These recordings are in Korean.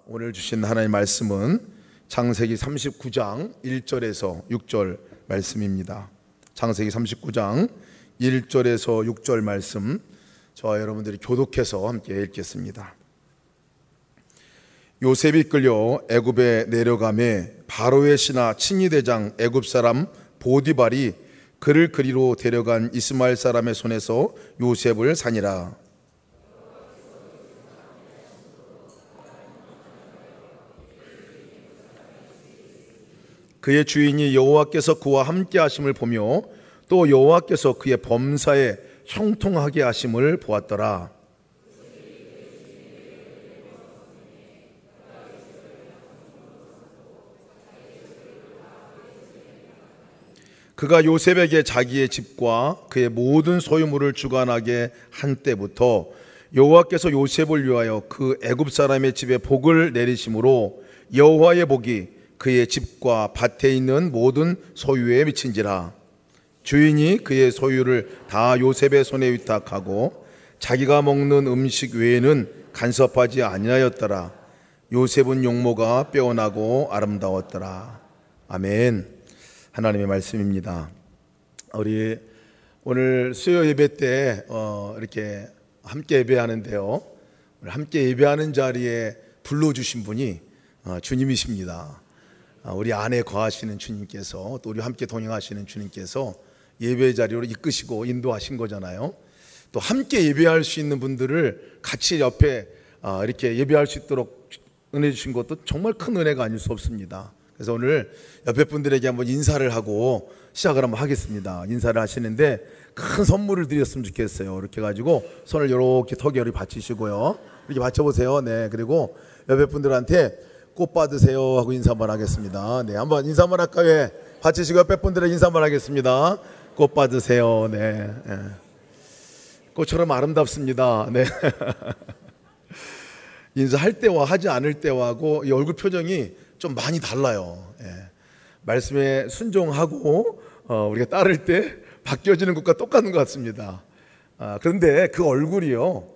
오늘 주신 하나님의 말씀은 창세기 39장 1절에서 6절 말씀입니다. 창세기 39장 1절에서 6절 말씀, 저와 여러분들이 교독해서 함께 읽겠습니다. 요셉이 끌려 애굽에 내려가매 바로의 신하 칭의대장 애굽 사람 보디발이 그를 그리로 데려간 이스마엘 사람의 손에서 요셉을 사니라. 그의 주인이 여호와께서 그와 함께 하심을 보며 또 여호와께서 그의 범사에 형통하게 하심을 보았더라. 그가 요셉에게 자기의 집과 그의 모든 소유물을 주관하게 한 때부터 여호와께서 요셉을 위하여 그 애굽 사람의 집에 복을 내리심으로 여호와의 복이 그의 집과 밭에 있는 모든 소유에 미친지라. 주인이 그의 소유를 다 요셉의 손에 위탁하고 자기가 먹는 음식 외에는 간섭하지 아니하였더라. 요셉은 용모가 빼어나고 아름다웠더라. 아멘. 하나님의 말씀입니다. 우리 오늘 수요 예배 때 이렇게 함께 예배하는데요, 함께 예배하는 자리에 불러주신 분이 주님이십니다. 우리 안에 거하시는 주님께서, 또 우리 함께 동행하시는 주님께서 예배 자리로 이끄시고 인도하신 거잖아요. 또 함께 예배할 수 있는 분들을 같이 옆에 이렇게 예배할 수 있도록 은혜 주신 것도 정말 큰 은혜가 아닐 수 없습니다. 그래서 오늘 옆에 분들에게 한번 인사를 하고 시작을 한번 하겠습니다. 인사를 하시는데 큰 선물을 드렸으면 좋겠어요. 이렇게 가지고 손을 이렇게 턱에 받치시고요. 이렇게 받쳐보세요. 네, 그리고 옆에 분들한테 꽃 받으세요 하고 인사 한번 하겠습니다. 네, 한번 인사 한번 할까요? 받치시고 옆에 분들에게 인사 한번 하겠습니다. 꽃 받으세요. 네, 네. 꽃처럼 아름답습니다. 네. 인사할 때와 하지 않을 때하고 이 얼굴 표정이 좀 많이 달라요. 예. 말씀에 순종하고 우리가 따를 때 바뀌어지는 것과 똑같은 것 같습니다. 그런데 그 얼굴이요,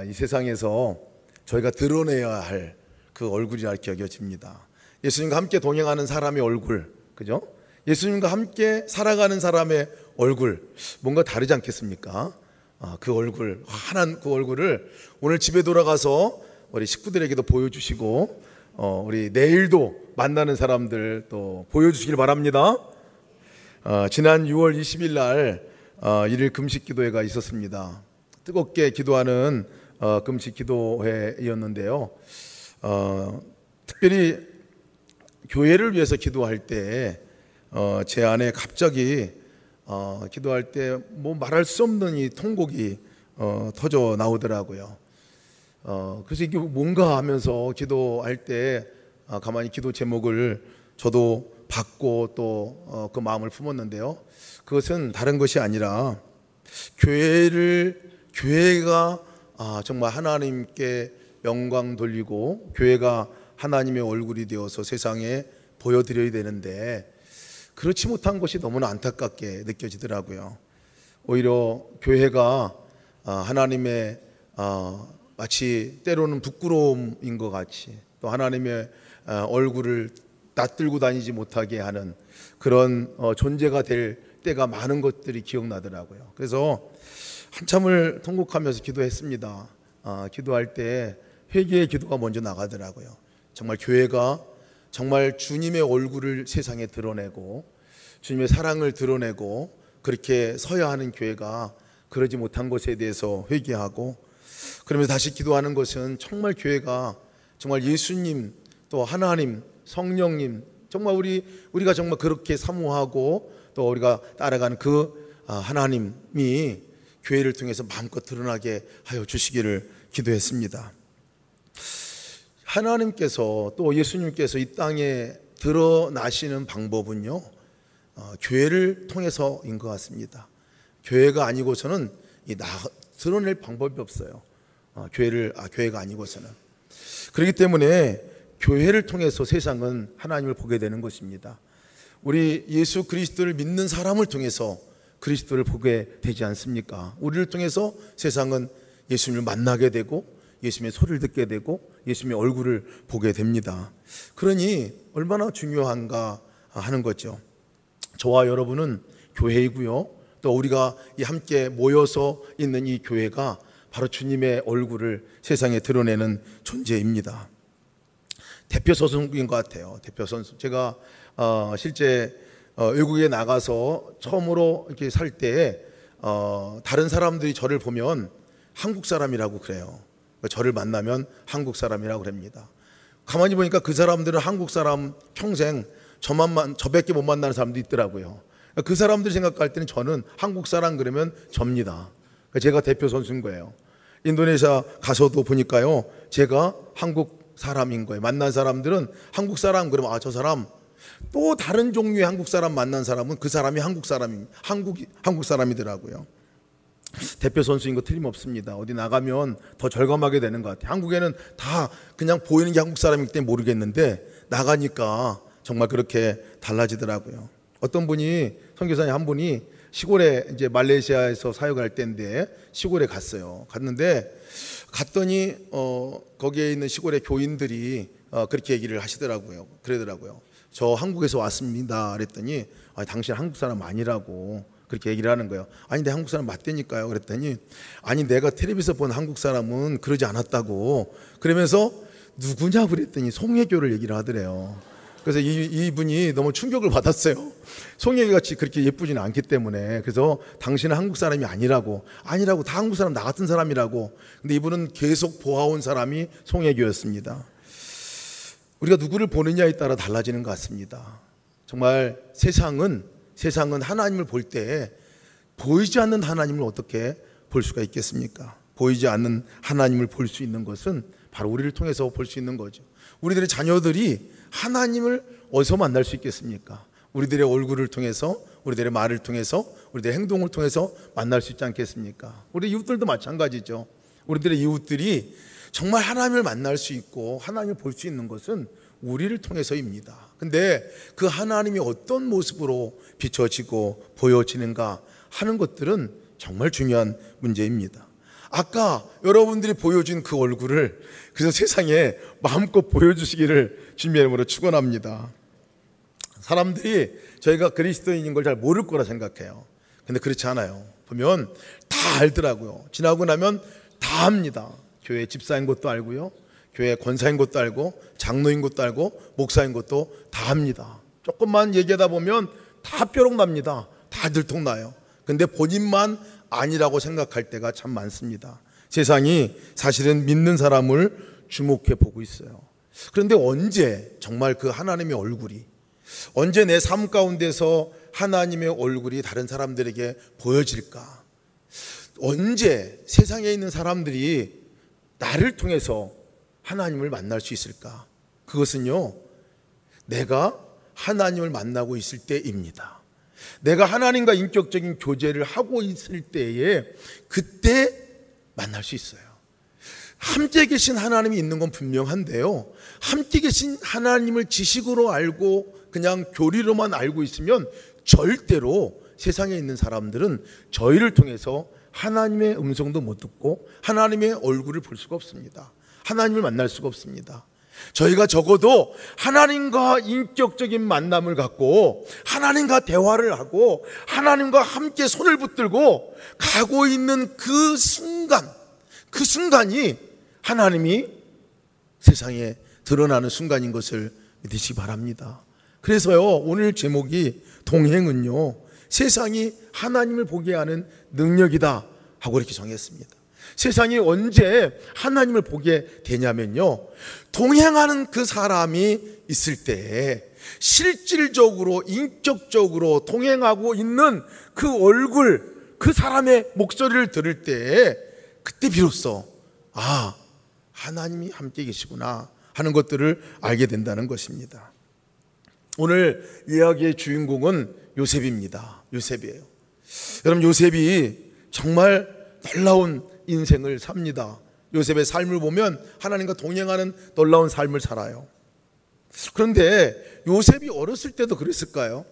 이 세상에서 저희가 드러내야 할 그 얼굴이라 여겨집니다. 예수님과 함께 동행하는 사람의 얼굴, 그죠? 예수님과 함께 살아가는 사람의 얼굴, 뭔가 다르지 않겠습니까? 그 얼굴, 환한 그 얼굴을 오늘 집에 돌아가서 우리 식구들에게도 보여주시고, 우리 내일도 만나는 사람들 또 보여주시길 바랍니다. 지난 6월 20일 날 일일 금식 기도회가 있었습니다. 뜨겁게 기도하는 금식 기도회였는데요. 특별히 교회를 위해서 기도할 때 제 안에 갑자기 기도할 때 뭐 말할 수 없는 이 통곡이 터져 나오더라고요. 그래서 이게 뭔가 하면서 기도할 때 가만히 기도 제목을 저도 받고 또 그 마음을 품었는데요. 그것은 다른 것이 아니라 교회가 정말 하나님께 영광 돌리고 교회가 하나님의 얼굴이 되어서 세상에 보여드려야 되는데 그렇지 못한 것이 너무나 안타깝게 느껴지더라고요. 오히려 교회가 하나님의 마치 때로는 부끄러움인 것 같이 또 하나님의 얼굴을 낯들고 다니지 못하게 하는 그런 존재가 될 때가 많은 것들이 기억나더라고요. 그래서 한참을 통곡하면서 기도했습니다. 기도할 때 회개의 기도가 먼저 나가더라고요. 정말 교회가 정말 주님의 얼굴을 세상에 드러내고 주님의 사랑을 드러내고 그렇게 서야 하는 교회가 그러지 못한 것에 대해서 회개하고, 그러면서 다시 기도하는 것은 정말 교회가 정말 예수님 또 하나님 성령님 정말 우리가 정말 그렇게 사모하고 또 우리가 따라가는 그 하나님이 교회를 통해서 마음껏 드러나게 하여 주시기를 기도했습니다. 하나님께서 또 예수님께서 이 땅에 드러나시는 방법은요, 교회를 통해서인 것 같습니다. 교회가 아니고서는 드러낼 방법이 없어요. 교회가 아니고서는. 그렇기 때문에 교회를 통해서 세상은 하나님을 보게 되는 것입니다. 우리 예수 그리스도를 믿는 사람을 통해서 그리스도를 보게 되지 않습니까? 우리를 통해서 세상은 예수님을 만나게 되고 예수님의 소리를 듣게 되고 예수님의 얼굴을 보게 됩니다. 그러니 얼마나 중요한가 하는 거죠. 저와 여러분은 교회이고요, 또 우리가 함께 모여서 있는 이 교회가 바로 주님의 얼굴을 세상에 드러내는 존재입니다. 대표 선수인 것 같아요. 대표 선수. 제가 실제 외국에 나가서 처음으로 이렇게 살 때에 다른 사람들이 저를 보면 한국 사람이라고 그래요. 저를 만나면 한국 사람이라고 그럽니다. 가만히 보니까 그 사람들은 한국 사람 평생 저밖에 못 만나는 사람도 있더라고요. 그 사람들이 생각할 때는 저는 한국 사람 그러면 접니다. 제가 대표 선수인 거예요. 인도네시아 가서도 보니까요, 제가 한국 사람인 거예요. 만난 사람들은 한국 사람 그러면 저 사람, 또 다른 종류의 한국 사람 만난 사람은 그 사람이 한국 사람이더라고요. 대표 선수인 거 틀림없습니다. 어디 나가면 더 절감하게 되는 것 같아요. 한국에는 다 그냥 보이는 게 한국 사람이기 때문에 모르겠는데 나가니까 정말 그렇게 달라지더라고요. 어떤 분이, 선교사님 한 분이 시골에, 이제 말레이시아에서 사역할 때인데 시골에 갔어요. 갔더니 거기에 있는 시골의 교인들이 그렇게 얘기를 하시더라고요. 그러더라고요. 저 한국에서 왔습니다. 그랬더니 당신 한국 사람 아니라고 그렇게 얘기를 하는 거예요. 아니, 내 한국 사람 맞다니까요. 그랬더니 아니, 내가 텔레비에서 본 한국 사람은 그러지 않았다고. 그러면서 누구냐 그랬더니 송혜교를 얘기를 하더래요. 그래서 이분이 너무 충격을 받았어요. 송혜교같이 그렇게 예쁘지는 않기 때문에. 그래서 당신은 한국 사람이 아니라고 다 한국 사람, 나 같은 사람이라고. 근데 이분은 계속 보아온 사람이 송혜교였습니다. 우리가 누구를 보느냐에 따라 달라지는 것 같습니다. 정말 세상은 하나님을 볼 때 보이지 않는 하나님을 어떻게 볼 수가 있겠습니까? 보이지 않는 하나님을 볼 수 있는 것은 바로 우리를 통해서 볼 수 있는 거죠. 우리들의 자녀들이 하나님을 어디서 만날 수 있겠습니까? 우리들의 얼굴을 통해서, 우리들의 말을 통해서, 우리들의 행동을 통해서 만날 수 있지 않겠습니까? 우리 이웃들도 마찬가지죠. 우리들의 이웃들이 정말 하나님을 만날 수 있고 하나님을 볼 수 있는 것은 우리를 통해서입니다. 근데 그 하나님이 어떤 모습으로 비춰지고 보여지는가 하는 것들은 정말 중요한 문제입니다. 아까 여러분들이 보여준 그 얼굴을 그래서 세상에 마음껏 보여주시기를 주님의 이름으로 축원합니다. 사람들이 저희가 그리스도인인 걸 잘 모를 거라 생각해요. 근데 그렇지 않아요. 보면 다 알더라고요. 지나고 나면 다 압니다. 교회 집사인 것도 알고요, 교회 권사인 것도 알고, 장로인 것도 알고, 목사인 것도 다 압니다. 조금만 얘기하다 보면 다 뾰록 납니다. 다 들통나요. 근데 본인만 아니라고 생각할 때가 참 많습니다. 세상이 사실은 믿는 사람을 주목해 보고 있어요. 그런데 언제 정말 그 하나님의 얼굴이, 언제 내 삶 가운데서 하나님의 얼굴이 다른 사람들에게 보여질까? 언제 세상에 있는 사람들이 나를 통해서 하나님을 만날 수 있을까? 그것은요, 내가 하나님을 만나고 있을 때입니다. 내가 하나님과 인격적인 교제를 하고 있을 때에 그때 만날 수 있어요. 함께 계신 하나님이 있는 건 분명한데요, 함께 계신 하나님을 지식으로 알고 그냥 교리로만 알고 있으면 절대로 세상에 있는 사람들은 저희를 통해서 하나님의 음성도 못 듣고 하나님의 얼굴을 볼 수가 없습니다. 하나님을 만날 수가 없습니다. 저희가 적어도 하나님과 인격적인 만남을 갖고 하나님과 대화를 하고 하나님과 함께 손을 붙들고 가고 있는 그 순간이 하나님이 세상에 드러나는 순간인 것을 믿으시기 바랍니다. 그래서요, 오늘 제목이 동행은요, 세상이 하나님을 보게 하는 능력이다 하고 이렇게 정했습니다. 세상이 언제 하나님을 보게 되냐면요, 동행하는 그 사람이 있을 때에 실질적으로 인격적으로 동행하고 있는 그 얼굴, 그 사람의 목소리를 들을 때에 그때 비로소 하나님이 함께 계시구나 하는 것들을 알게 된다는 것입니다. 오늘 이야기의 주인공은 요셉입니다. 요셉이에요. 여러분, 요셉이 정말 놀라운 인생을 삽니다. 요셉의 삶을 보면 하나님과 동행하는 놀라운 삶을 살아요. 그런데 요셉이 어렸을 때도 그랬을까요?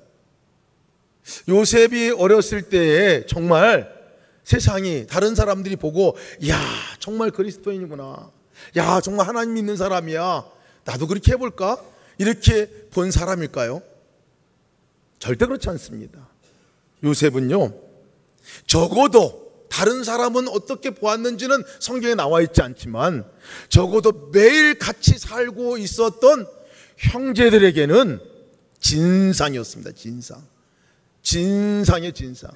요셉이 어렸을 때에 정말 세상이, 다른 사람들이 보고, 이야, 정말 그리스도인이구나, 야, 정말 하나님 믿는 사람이야, 나도 그렇게 해볼까? 이렇게 본 사람일까요? 절대 그렇지 않습니다. 요셉은요, 적어도 다른 사람은 어떻게 보았는지는 성경에 나와 있지 않지만 적어도 매일 같이 살고 있었던 형제들에게는 진상이었습니다. 진상이에요, 진상.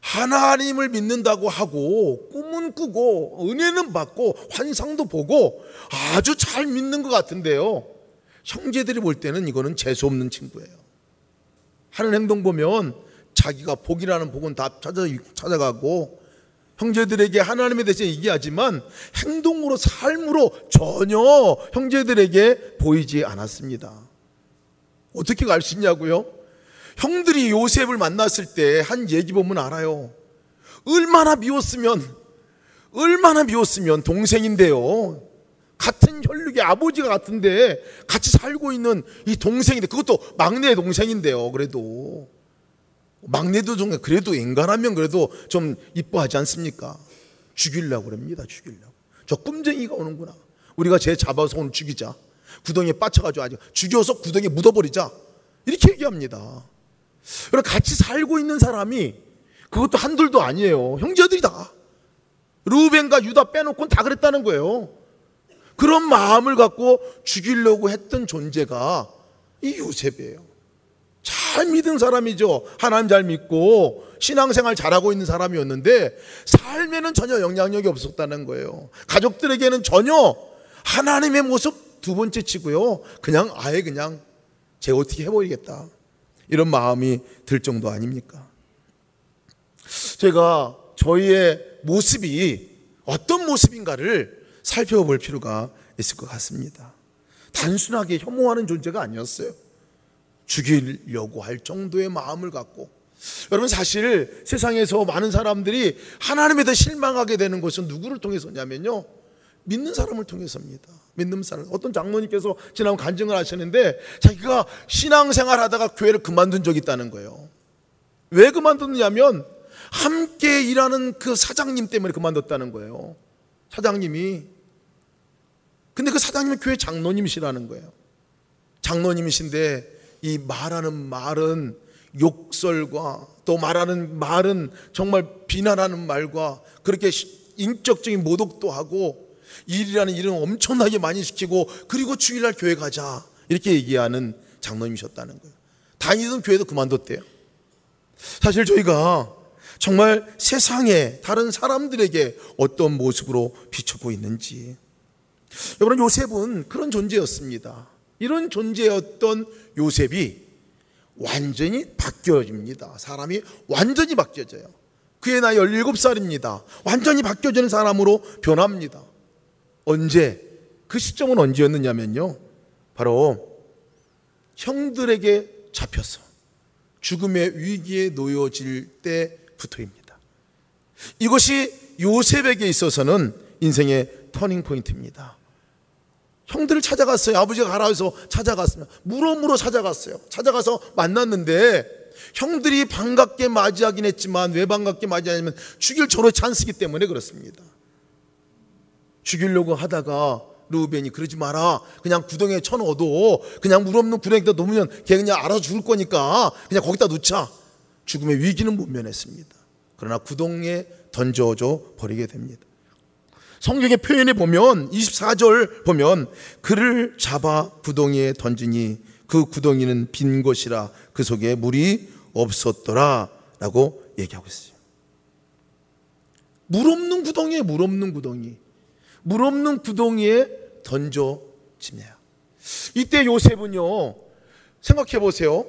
하나님을 믿는다고 하고 꿈은 꾸고 은혜는 받고 환상도 보고 아주 잘 믿는 것 같은데요, 형제들이 볼 때는 이거는 재수없는 친구예요. 하는 행동 보면 자기가 복이라는 복은 다 찾아가고 형제들에게 하나님에 대해서 얘기하지만 행동으로, 삶으로 전혀 형제들에게 보이지 않았습니다. 어떻게 알 수 있냐고요? 형들이 요셉을 만났을 때 한 얘기 보면 알아요. 얼마나 미웠으면 동생인데요, 같은 혈육의 아버지가 같은데 같이 살고 있는 이 동생인데, 그것도 막내 동생인데요, 그래도 막내도 좀 그래도 인간하면 그래도 좀 이뻐하지 않습니까? 죽이려고 그럽니다. 죽이려고. 저 끔쟁이가 오는구나, 우리가 쟤 잡아서 오늘 죽이자, 구덩이에 빠쳐가지고 아주 죽여서 구덩이에 묻어버리자, 이렇게 얘기합니다. 그럼 같이 살고 있는 사람이 그것도 한둘도 아니에요. 형제들이다. 루벤과 유다 빼놓고는 다 그랬다는 거예요. 그런 마음을 갖고 죽이려고 했던 존재가 이 요셉이에요. 잘 믿은 사람이죠. 하나님 잘 믿고 신앙생활 잘하고 있는 사람이었는데 삶에는 전혀 영향력이 없었다는 거예요. 가족들에게는 전혀 하나님의 모습 두 번째 치고요, 그냥 아예 그냥 쟤 어떻게 해버리겠다, 이런 마음이 들 정도 아닙니까? 제가 저희의 모습이 어떤 모습인가를 살펴볼 필요가 있을 것 같습니다. 단순하게 혐오하는 존재가 아니었어요. 죽이려고 할 정도의 마음을 갖고. 여러분, 사실 세상에서 많은 사람들이 하나님에 대해 실망하게 되는 것은 누구를 통해서냐면요, 믿는 사람을 통해서입니다. 믿는 사람. 어떤 장로님께서 지난번 간증을 하시는데 자기가 신앙생활 하다가 교회를 그만둔 적이 있다는 거예요. 왜 그만뒀냐면 함께 일하는 그 사장님 때문에 그만뒀다는 거예요. 사장님이. 근데 그 사장님은 교회 장로님이시라는 거예요. 장로님이신데 이 말하는 말은 욕설과 또 말하는 말은 정말 비난하는 말과 그렇게 인격적인 모독도 하고 일이라는 일은 엄청나게 많이 시키고 그리고 주일날 교회 가자 이렇게 얘기하는 장로님이셨다는 거예요. 다니던 교회도 그만뒀대요. 사실 저희가 정말 세상에 다른 사람들에게 어떤 모습으로 비춰보고 있는지, 여러분, 요셉은 그런 존재였습니다. 이런 존재였던 요셉이 완전히 바뀌어집니다. 사람이 완전히 바뀌어져요. 그의 나이 17살입니다. 완전히 바뀌어지는 사람으로 변합니다. 언제? 그 시점은 언제였느냐면요, 바로 형들에게 잡혀서 죽음의 위기에 놓여질 때부터입니다. 이것이 요셉에게 있어서는 인생의 터닝 포인트입니다. 형들을 찾아갔어요. 아버지가 가라 해서 찾아갔습니다. 물어물어 찾아갔어요. 찾아가서 만났는데 형들이 반갑게 맞이하긴 했지만 왜 반갑게 맞이하냐면 죽일 저로 찬스기 때문에 그렇습니다. 죽이려고 하다가 르우벤이 그러지 마라, 그냥 구덩이에 쳐넣어도 그냥 물 없는 구덩이에다 놓으면 걔 그냥 알아서 죽을 거니까 그냥 거기다 놓자. 죽음의 위기는 못 면했습니다. 그러나 구덩이에 던져져 버리게 됩니다. 성경의 표현에 보면 24절 보면 그를 잡아 구덩이에 던지니 그 구덩이는 빈 것이라 그 속에 물이 없었더라 라고 얘기하고 있어요. 물 없는 구덩이에 물 없는 구덩이, 물 없는 구덩이에 던져지네요. 이때 요셉은요, 생각해 보세요.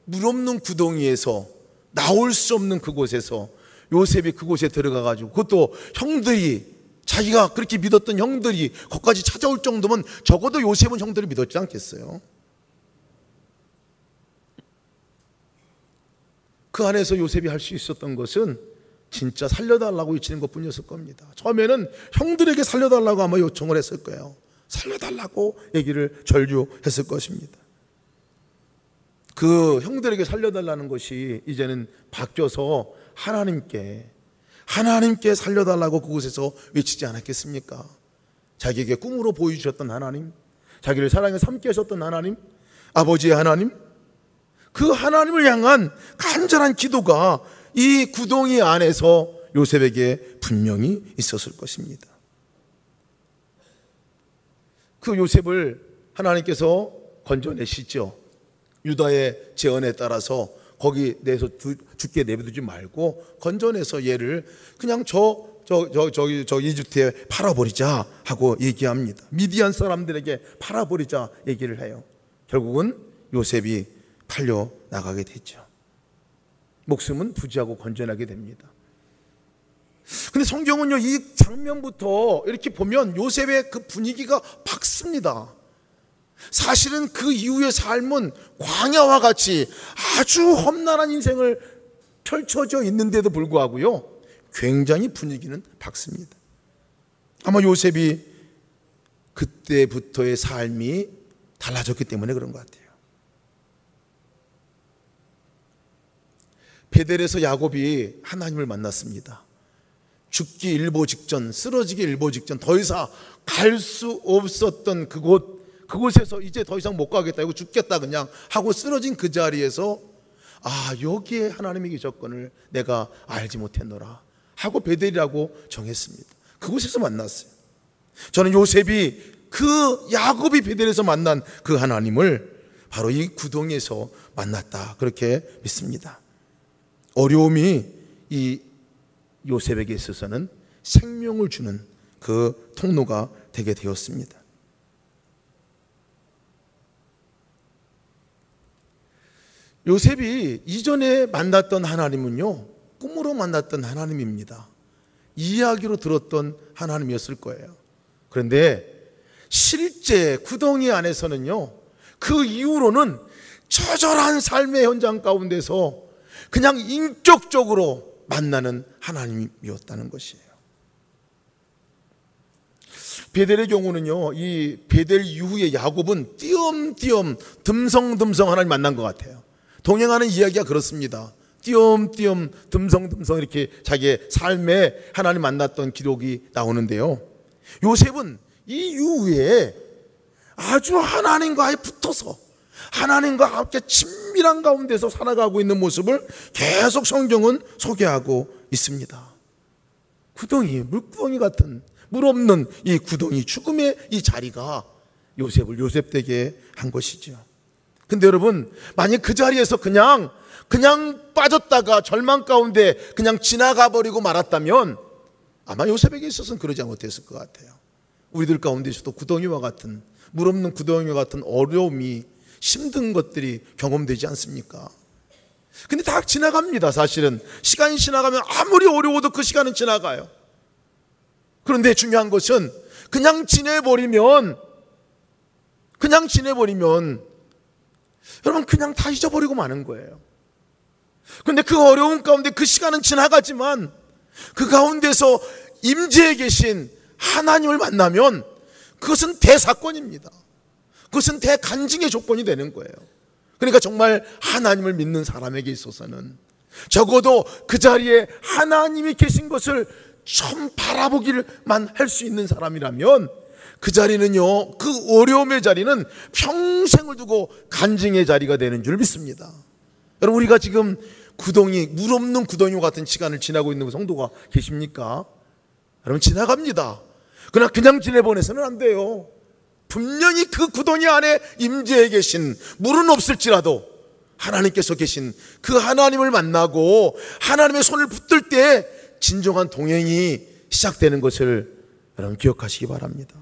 물 없는 구덩이에서 나올 수 없는 그곳에서 요셉이 그곳에 들어가가지고, 그것도 형들이, 자기가 그렇게 믿었던 형들이 거기까지 찾아올 정도면 적어도 요셉은 형들을 믿었지 않겠어요? 그 안에서 요셉이 할 수 있었던 것은 진짜 살려달라고 외치는 것뿐이었을 겁니다. 처음에는 형들에게 살려달라고 아마 요청을 했을 거예요. 살려달라고 얘기를 절규했을 것입니다. 그 형들에게 살려달라는 것이 이제는 바뀌어서 하나님께 살려달라고 그곳에서 외치지 않았겠습니까? 자기에게 꿈으로 보여주셨던 하나님, 자기를 사랑에 삼게 하셨던 하나님, 아버지의 하나님, 그 하나님을 향한 간절한 기도가 이 구덩이 안에서 요셉에게 분명히 있었을 것입니다. 그 요셉을 하나님께서 건져내시죠. 유다의 제언에 따라서 거기 내서 죽게 내버두지 말고 건져내서 얘를 그냥 저 이집트에 팔아버리자 하고 얘기합니다. 미디안 사람들에게 팔아버리자 얘기를 해요. 결국은 요셉이 팔려 나가게 되죠. 목숨은 부지하고 건져나게 됩니다. 근데 성경은요, 이 장면부터 이렇게 보면 요셉의 그 분위기가 밝습니다. 사실은 그 이후의 삶은 광야와 같이 아주 험난한 인생을 펼쳐져 있는데도 불구하고요, 굉장히 분위기는 밝습니다. 아마 요셉이 그때부터의 삶이 달라졌기 때문에 그런 것 같아요. 베델에서 야곱이 하나님을 만났습니다. 죽기 일보 직전, 쓰러지기 일보 직전, 더 이상 갈 수 없었던 그곳에서 이제 더 이상 못 가겠다, 이거 죽겠다 그냥 하고 쓰러진 그 자리에서 여기에 하나님의 계셨건을 내가 알지 못했노라 하고 베델이라고 정했습니다. 그곳에서 만났어요. 저는 요셉이 그 야곱이 베델에서 만난 그 하나님을 바로 이 구덩이에서 만났다, 그렇게 믿습니다. 어려움이 이 요셉에게 있어서는 생명을 주는 그 통로가 되게 되었습니다. 요셉이 이전에 만났던 하나님은요, 꿈으로 만났던 하나님입니다. 이야기로 들었던 하나님이었을 거예요. 그런데 실제 구덩이 안에서는요, 그 이후로는 처절한 삶의 현장 가운데서 그냥 인격적으로 만나는 하나님이었다는 것이에요. 베델의 경우는요, 이 베델 이후에 야곱은 띄엄띄엄 듬성듬성 하나님 만난 것 같아요. 동행하는 이야기가 그렇습니다. 띄엄띄엄 듬성듬성 이렇게 자기의 삶에 하나님 만났던 기록이 나오는데요, 요셉은 이 이후에 아주 하나님과에 붙어서 하나님과 함께 친밀한 가운데서 살아가고 있는 모습을 계속 성경은 소개하고 있습니다. 구덩이, 물구덩이 같은 물 없는 이 구덩이, 죽음의 이 자리가 요셉을 요셉되게 한 것이죠. 근데 여러분, 만약 그 자리에서 그냥 빠졌다가 절망 가운데 그냥 지나가 버리고 말았다면 아마 요셉에게 있어서는 그러지 못했을 것 같아요. 우리들 가운데서도 구덩이와 같은, 물 없는 구덩이와 같은 어려움이, 힘든 것들이 경험되지 않습니까? 근데 다 지나갑니다. 사실은 시간이 지나가면 아무리 어려워도 그 시간은 지나가요. 그런데 중요한 것은 그냥 지내버리면 여러분 그냥 다 잊어버리고 마는 거예요. 그런데 그 어려움 가운데 그 시간은 지나가지만 그 가운데서 임재해 계신 하나님을 만나면 그것은 대사건입니다. 그것은 대간증의 조건이 되는 거예요. 그러니까 정말 하나님을 믿는 사람에게 있어서는 적어도 그 자리에 하나님이 계신 것을 좀 바라보기만 할 수 있는 사람이라면 그 자리는요, 그 어려움의 자리는 평생을 두고 간증의 자리가 되는 줄 믿습니다. 여러분, 우리가 지금 구덩이, 물 없는 구덩이와 같은 시간을 지나고 있는 성도가 계십니까? 여러분, 지나갑니다. 그러나 그냥 지내보내서는 안 돼요. 분명히 그 구덩이 안에 임재해 계신, 물은 없을지라도 하나님께서 계신 그 하나님을 만나고 하나님의 손을 붙들 때 진정한 동행이 시작되는 것을 여러분 기억하시기 바랍니다.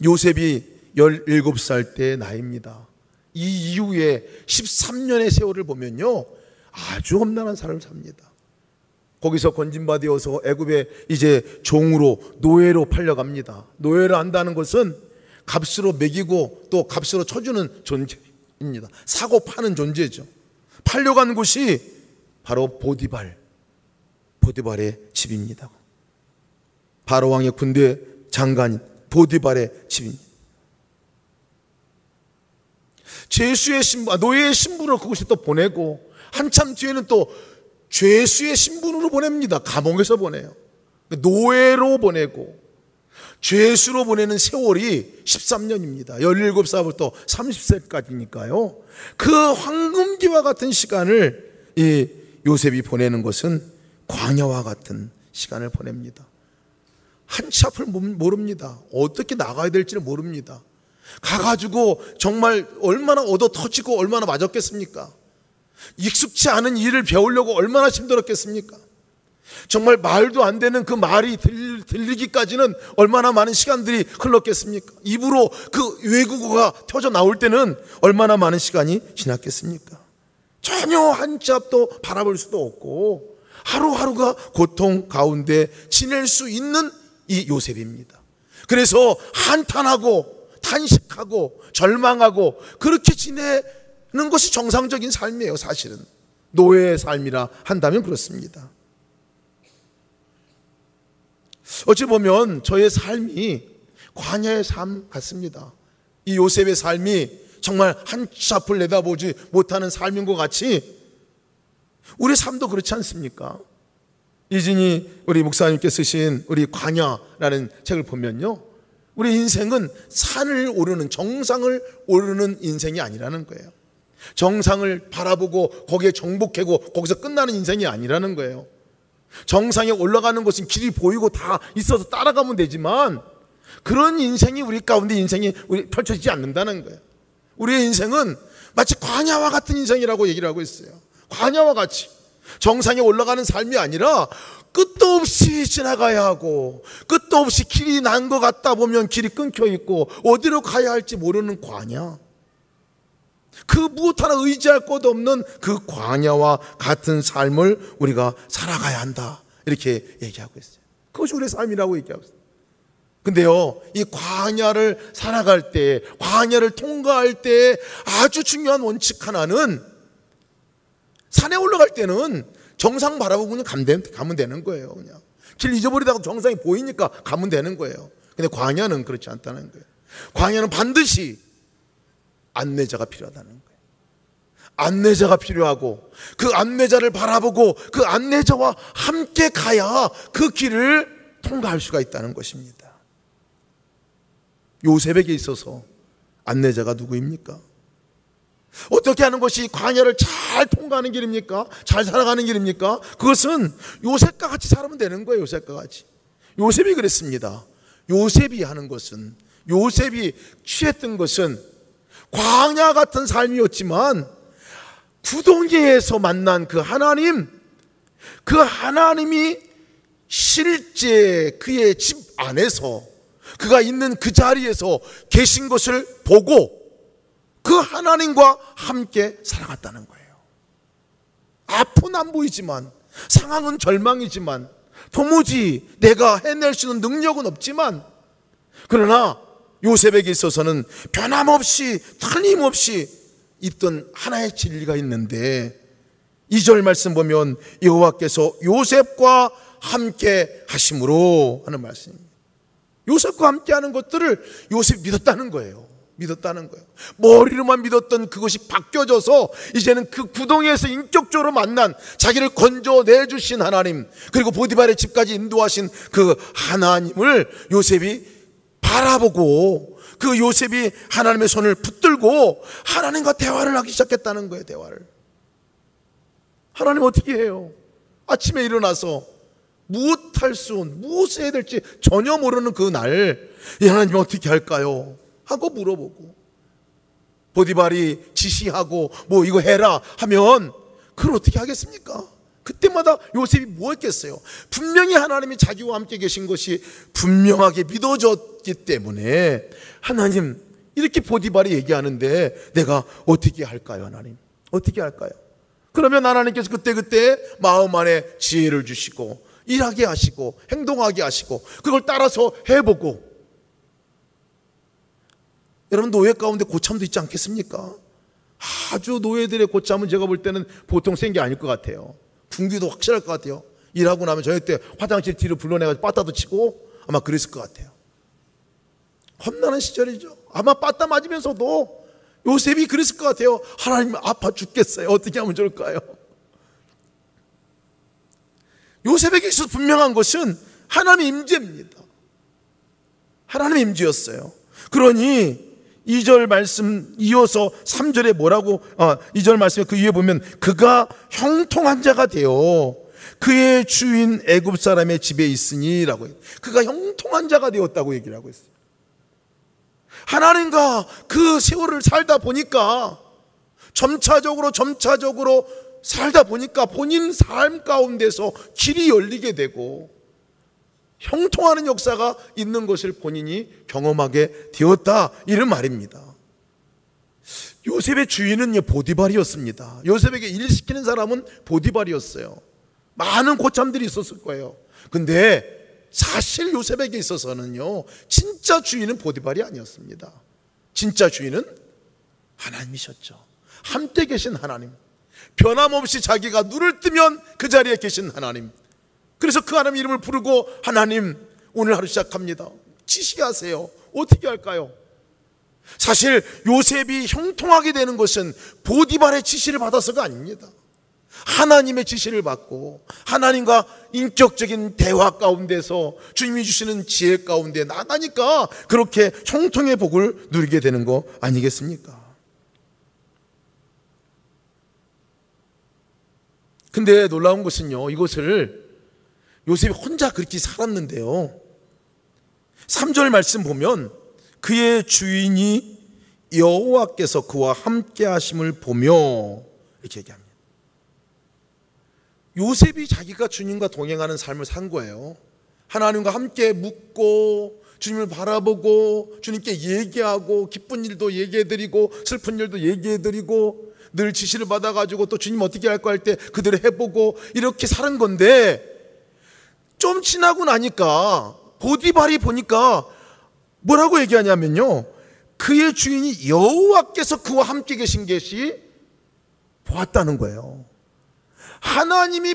요셉이 17살 때의 나이입니다. 이 이후에 13년의 세월을 보면요, 아주 험난한 삶을 삽니다. 거기서 건진받아서 애굽에 이제 종으로, 노예로 팔려갑니다. 노예를 한다는 것은 값으로 먹이고 또 값으로 쳐주는 존재입니다. 사고 파는 존재죠. 팔려간 곳이 바로 보디발의 집입니다. 바로왕의 군대 장관인 보디발의 집입니다. 죄수의 신분, 노예의 신분으로 그곳에 또 보내고, 한참 뒤에는 또 죄수의 신분으로 보냅니다. 감옥에서 보내요. 노예로 보내고, 죄수로 보내는 세월이 13년입니다. 17살부터 30세까지니까요. 그 황금기와 같은 시간을 이 요셉이 보내는 것은 광야와 같은 시간을 보냅니다. 한치 앞을 모릅니다. 어떻게 나가야 될지를 모릅니다. 가가지고 정말 얼마나 얻어 터지고 얼마나 맞았겠습니까? 익숙치 않은 일을 배우려고 얼마나 힘들었겠습니까? 정말 말도 안 되는 그 말이 들리기까지는 얼마나 많은 시간들이 흘렀겠습니까? 입으로 그 외국어가 터져 나올 때는 얼마나 많은 시간이 지났겠습니까? 전혀 한치 앞도 바라볼 수도 없고 하루하루가 고통 가운데 지낼 수 있는 이 요셉입니다. 그래서 한탄하고 탄식하고 절망하고 그렇게 지내는 것이 정상적인 삶이에요. 사실은 노예의 삶이라 한다면 그렇습니다. 어찌 보면 저의 삶이 광야의 삶 같습니다. 이 요셉의 삶이 정말 한치 앞을 내다보지 못하는 삶인 것 같이 우리 삶도 그렇지 않습니까? 이진희 우리 목사님께 쓰신 우리 광야라는 책을 보면요, 우리 인생은 산을 오르는, 정상을 오르는 인생이 아니라는 거예요. 정상을 바라보고 거기에 정복하고 거기서 끝나는 인생이 아니라는 거예요. 정상에 올라가는 것은 길이 보이고 다 있어서 따라가면 되지만 그런 인생이 우리 가운데 인생이 펼쳐지지 않는다는 거예요. 우리의 인생은 마치 광야와 같은 인생이라고 얘기를 하고 있어요. 광야와 같이 정상에 올라가는 삶이 아니라 끝도 없이 지나가야 하고 끝도 없이 길이 난 것 같다 보면 길이 끊겨 있고 어디로 가야 할지 모르는 광야, 그 무엇 하나 의지할 것 없는 그 광야와 같은 삶을 우리가 살아가야 한다, 이렇게 얘기하고 있어요. 그것이 우리의 삶이라고 얘기하고 있어요. 근데요, 이 광야를 살아갈 때, 광야를 통과할 때 아주 중요한 원칙 하나는, 산에 올라갈 때는 정상 바라보고 그냥 가면 되는 거예요. 그냥 길 잊어버리다가 정상이 보이니까 가면 되는 거예요. 근데 광야는 그렇지 않다는 거예요. 광야는 반드시 안내자가 필요하다는 거예요. 안내자가 필요하고 그 안내자를 바라보고 그 안내자와 함께 가야 그 길을 통과할 수가 있다는 것입니다. 요셉에게 있어서 안내자가 누구입니까? 어떻게 하는 것이 광야를 잘 통과하는 길입니까? 잘 살아가는 길입니까? 그것은 요셉과 같이 살면 되는 거예요. 요셉과 같이. 요셉이 그랬습니다. 요셉이 하는 것은, 요셉이 취했던 것은 광야 같은 삶이었지만 구덩이에서 만난 그 하나님, 그 하나님이 실제 그의 집 안에서 그가 있는 그 자리에서 계신 것을 보고 그 하나님과 함께 살아갔다는 거예요. 앞은 안 보이지만, 상황은 절망이지만, 도무지 내가 해낼 수 있는 능력은 없지만, 그러나 요셉에게 있어서는 변함없이 틀림없이 있던 하나의 진리가 있는데, 2절 말씀 보면 여호와께서 요셉과 함께 하심으로 하는 말씀입니다. 요셉과 함께 하는 것들을 요셉이 믿었다는 거예요. 믿었다는 거예요. 머리로만 믿었던 그것이 바뀌어져서 이제는 그 구덩이에서 인격적으로 만난 자기를 건져내주신 하나님, 그리고 보디발의 집까지 인도하신 그 하나님을 요셉이 바라보고 그 요셉이 하나님의 손을 붙들고 하나님과 대화를 하기 시작했다는 거예요. 대화를. 하나님 어떻게 해요? 아침에 일어나서 무엇을 해야 될지 전혀 모르는 그 날, 하나님 어떻게 할까요? 하고 물어보고, 보디발이 지시하고 뭐 이거 해라 하면 그걸 어떻게 하겠습니까? 그때마다 요셉이 뭐 했겠어요? 분명히 하나님이 자기와 함께 계신 것이 분명하게 믿어졌기 때문에, 하나님 이렇게 보디발이 얘기하는데 내가 어떻게 할까요? 하나님 어떻게 할까요? 그러면 하나님께서 그때 마음 안에 지혜를 주시고 일하게 하시고 행동하게 하시고 그걸 따라서 해보고. 여러분, 노예 가운데 고참도 있지 않겠습니까? 아주 노예들의 고참은 제가 볼 때는 보통 센 게 아닐 것 같아요. 분기도 확실할 것 같아요. 일하고 나면 저희 때 화장실 뒤로 불러내가지고 빠따도 치고 아마 그랬을 것 같아요. 험난한 시절이죠. 아마 빠따 맞으면서도 요셉이 그랬을 것 같아요. 하나님 아파 죽겠어요. 어떻게 하면 좋을까요? 요셉에게 있어서 분명한 것은 하나님의 임재입니다. 하나님의 임재였어요. 그러니 2절 말씀 이어서 3절에 뭐라고 2절 말씀에 그 위에 보면 그가 형통한 자가 되어 그의 주인 애굽 사람의 집에 있으니라고 해요. 그가 형통한 자가 되었다고 얘기를 하고 있어요. 하나님과 그 세월을 살다 보니까 점차적으로 살다 보니까 본인 삶 가운데서 길이 열리게 되고 형통하는 역사가 있는 것을 본인이 경험하게 되었다, 이런 말입니다. 요셉의 주인은 보디발이었습니다. 요셉에게 일시키는 사람은 보디발이었어요. 많은 고참들이 있었을 거예요. 근데 사실 요셉에게 있어서는요, 진짜 주인은 보디발이 아니었습니다. 진짜 주인은 하나님이셨죠. 함께 계신 하나님, 변함없이 자기가 눈을 뜨면 그 자리에 계신 하나님. 그래서 그 하나님 이름을 부르고, 하나님 오늘 하루 시작합니다. 지시하세요. 어떻게 할까요? 사실 요셉이 형통하게 되는 것은 보디발의 지시를 받아서가 아닙니다. 하나님의 지시를 받고 하나님과 인격적인 대화 가운데서 주님이 주시는 지혜 가운데 나가니까 그렇게 형통의 복을 누리게 되는 거 아니겠습니까? 근데 놀라운 것은요, 이것을 요셉이 혼자 그렇게 살았는데요, 3절 말씀 보면 그의 주인이 여호와께서 그와 함께 하심을 보며 이렇게 얘기합니다. 요셉이 자기가 주님과 동행하는 삶을 산 거예요. 하나님과 함께 묵고 주님을 바라보고 주님께 얘기하고 기쁜 일도 얘기해드리고 슬픈 일도 얘기해드리고 늘 지시를 받아가지고 또 주님 어떻게 할 거 할 때 그대로 해보고 이렇게 사는 건데, 좀 지나고 나니까 보디발이 보니까 뭐라고 얘기하냐면요, 그의 주인이 여호와께서 그와 함께 계신 것이 보았다는 거예요. 하나님이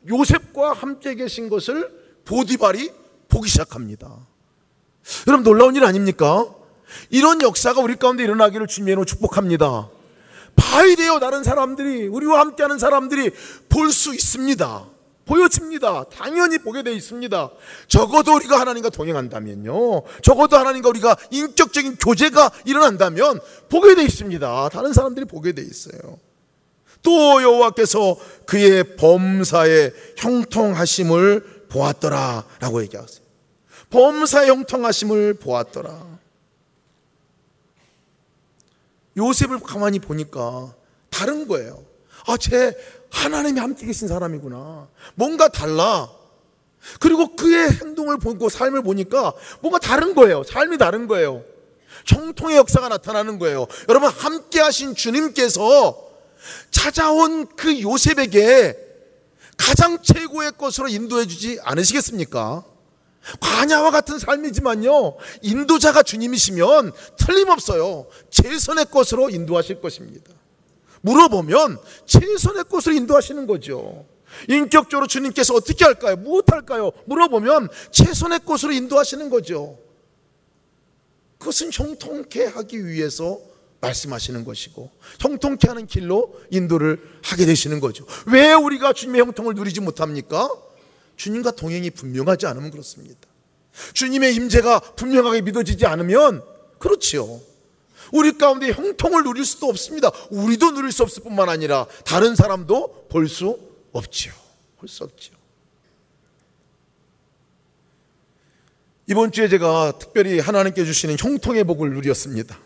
요셉과 함께 계신 것을 보디발이 보기 시작합니다. 여러분, 놀라운 일 아닙니까? 이런 역사가 우리 가운데 일어나기를 주님으로 축복합니다. 봐야 돼요. 다른 사람들이, 우리와 함께하는 사람들이 볼 수 있습니다. 보여집니다. 당연히 보게 돼 있습니다. 적어도 우리가 하나님과 동행한다면요, 적어도 하나님과 우리가 인격적인 교제가 일어난다면 보게 돼 있습니다. 다른 사람들이 보게 돼 있어요. 또 여호와께서 그의 범사의 형통하심을 보았더라 라고 얘기하세요. 범사의 형통하심을 보았더라. 요셉을 가만히 보니까 다른 거예요. 쟤 하나님이 함께 계신 사람이구나. 뭔가 달라. 그리고 그의 행동을 보고 삶을 보니까 뭔가 다른 거예요. 삶이 다른 거예요. 형통의 역사가 나타나는 거예요. 여러분, 함께 하신 주님께서 찾아온 그 요셉에게 가장 최고의 것으로 인도해 주지 않으시겠습니까? 광야와 같은 삶이지만요, 인도자가 주님이시면 틀림없어요, 최선의 것으로 인도하실 것입니다. 물어보면 최선의 것으로 인도하시는 거죠. 인격적으로 주님께서 어떻게 할까요? 무엇할까요? 물어보면 최선의 것으로 인도하시는 거죠. 그것은 형통케 하기 위해서 말씀하시는 것이고 형통케 하는 길로 인도를 하게 되시는 거죠. 왜 우리가 주님의 형통을 누리지 못합니까? 주님과 동행이 분명하지 않으면 그렇습니다. 주님의 임재가 분명하게 믿어지지 않으면 그렇지요. 우리 가운데 형통을 누릴 수도 없습니다. 우리도 누릴 수 없을 뿐만 아니라 다른 사람도 볼 수 없지요. 볼 수 없지요. 이번 주에 제가 특별히 하나님께 주시는 형통의 복을 누렸습니다.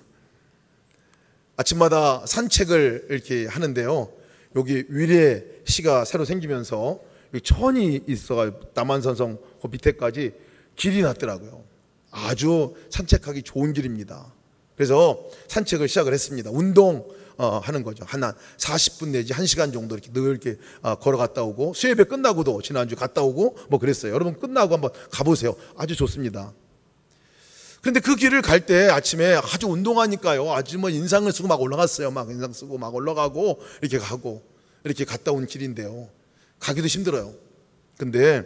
아침마다 산책을 이렇게 하는데요, 여기 위례시가 새로 생기면서 천이 있어가 남한산성 그 밑에까지 길이 났더라고요. 아주 산책하기 좋은 길입니다. 그래서 산책을 시작을 했습니다. 운동 하는 거죠. 한 40분 내지 1시간 정도 이렇게 늘 이렇게 걸어갔다 오고, 수협회 끝나고도 지난주 갔다 오고 뭐 그랬어요. 여러분 끝나고 한번 가보세요. 아주 좋습니다. 그런데 그 길을 갈 때 아침에 아주 운동하니까요, 아주 뭐 인상을 쓰고 막 올라갔어요. 막 인상 쓰고 막 올라가고 이렇게 가고 이렇게 갔다 온 길인데요, 가기도 힘들어요. 근데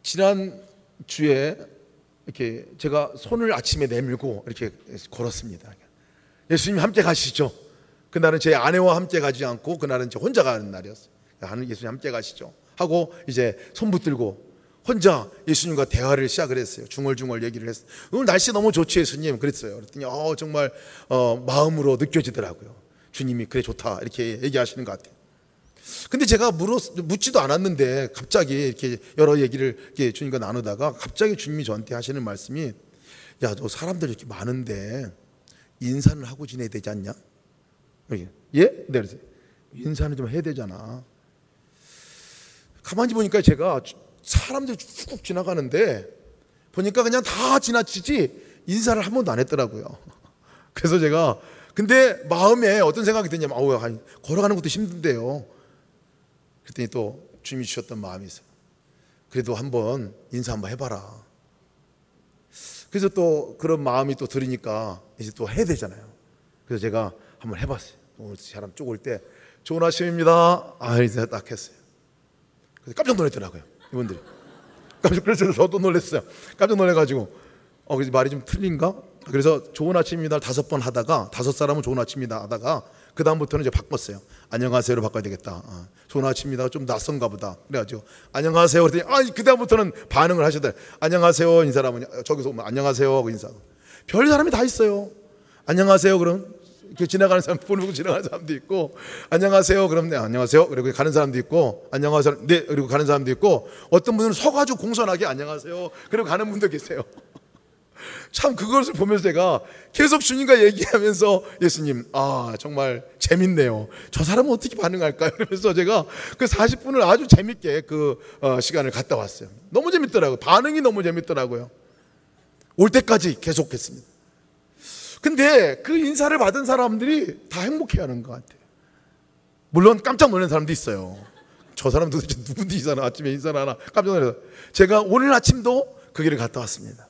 지난 주에 이렇게 제가 손을 아침에 내밀고 이렇게 걸었습니다. 예수님 함께 가시죠. 그날은 제 아내와 함께 가지 않고 그날은 저 혼자 가는 날이었어요. 예수님 함께 가시죠 하고 이제 손 붙들고 혼자 예수님과 대화를 시작을 했어요. 중얼중얼 얘기를 했어요. 오늘 날씨 너무 좋지 예수님, 그랬어요. 그랬더니 정말 마음으로 느껴지더라고요. 주님이 그래 좋다 이렇게 얘기하시는 것 같아요. 근데 제가 묻지도 않았는데 갑자기 이렇게 여러 얘기를 이렇게 주님과 나누다가 갑자기 주님이 저한테 하시는 말씀이, 야, 너 사람들 이렇게 많은데 인사는 하고 지내야 되지 않냐? 예? 네, 그래서 인사는 좀 해야 되잖아. 가만히 보니까 제가 사람들이 쭉 지나가는데 보니까 그냥 다 지나치지 인사를 한 번도 안 했더라고요. 그래서 제가 근데 마음에 어떤 생각이 드냐면 걸어가는 것도 힘든데요. 그랬더니 또 주님이 주셨던 마음이 있어요. 그래도 한번 인사 한번 해봐라. 그래서 또 그런 마음이 또 들으니까 이제 또 해야 되잖아요. 그래서 제가 한번 해봤어요. 오늘 사람 쭉 올 때 좋은 아침입니다. 이제 딱 했어요. 그래서 깜짝 놀랐더라고요, 이분들이. 그래서 저도 놀랐어요. 깜짝 놀래가지고 그래서 말이 좀 틀린가? 그래서 좋은 아침입니다 5번 하다가 5사람은 좋은 아침입니다 하다가 그 다음부터는 이제 바꿨어요. 안녕하세요로 바꿔야 되겠다. 좋은 아침입니다. 좀 낯선가 보다. 그래가지고 안녕하세요. 그랬더니 그 다음부터는 반응을 하시더라고요. 안녕하세요. 이 사람은 저기서 오면 안녕하세요 하고 인사하고. 별 사람이 다 있어요. 안녕하세요. 그럼 이렇게 지나가는 사람 보고 지나가는 사람도 있고, 안녕하세요. 그럼 네 안녕하세요. 그리고 가는 사람도 있고, 안녕하세요. 네 그리고 가는 사람도 있고, 어떤 분은 서가지고 공손하게 안녕하세요. 그리고 가는 분도 계세요. 참 그것을 보면서 제가 계속 주님과 얘기하면서 예수님 정말 재밌네요. 저 사람은 어떻게 반응할까요? 그러면서 제가 그 40분을 아주 재밌게 그 시간을 갔다 왔어요. 너무 재밌더라고요. 반응이 너무 재밌더라고요. 올 때까지 계속했습니다. 근데 그 인사를 받은 사람들이 다 행복해하는 것 같아요. 물론 깜짝 놀란 사람도 있어요. 저 사람 도대체 누군데 아침에 인사를 하나 깜짝 놀라서. 제가 오늘 아침도 그 길을 갔다 왔습니다.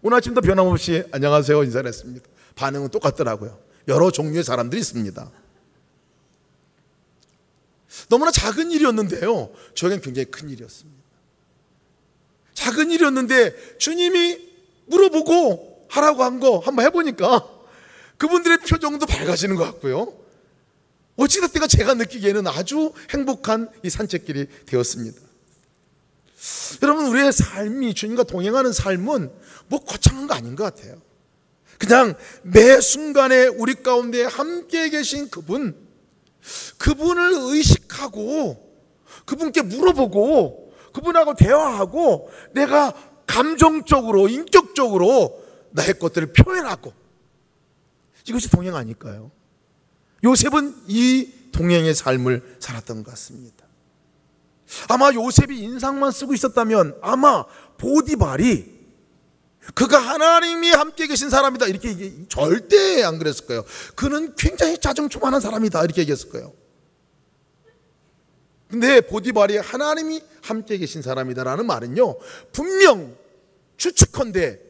오늘 아침도 변함없이 안녕하세요 인사를 했습니다. 반응은 똑같더라고요. 여러 종류의 사람들이 있습니다. 너무나 작은 일이었는데요, 저에겐 굉장히 큰 일이었습니다. 작은 일이었는데 주님이 물어보고 하라고 한 거 한번 해보니까 그분들의 표정도 밝아지는 것 같고요, 어찌됐든 제가 느끼기에는 아주 행복한 이 산책길이 되었습니다. 여러분, 우리의 삶이 주님과 동행하는 삶은 뭐 거창한 거 아닌 것 같아요. 그냥 매 순간에 우리 가운데 함께 계신 그분을 의식하고 그분께 물어보고 그분하고 대화하고 내가 감정적으로 인격적으로 나의 것들을 표현하고, 이것이 동행 아닐까요? 요셉은 이 동행의 삶을 살았던 것 같습니다. 아마 요셉이 인상만 쓰고 있었다면 아마 보디발이 그가 하나님이 함께 계신 사람이다 이렇게 절대 안 그랬을 거예요. 그는 굉장히 자정초만한 사람이다 이렇게 얘기했을 거예요. 근데 보디발이 하나님이 함께 계신 사람이다라는 말은요, 분명 추측컨대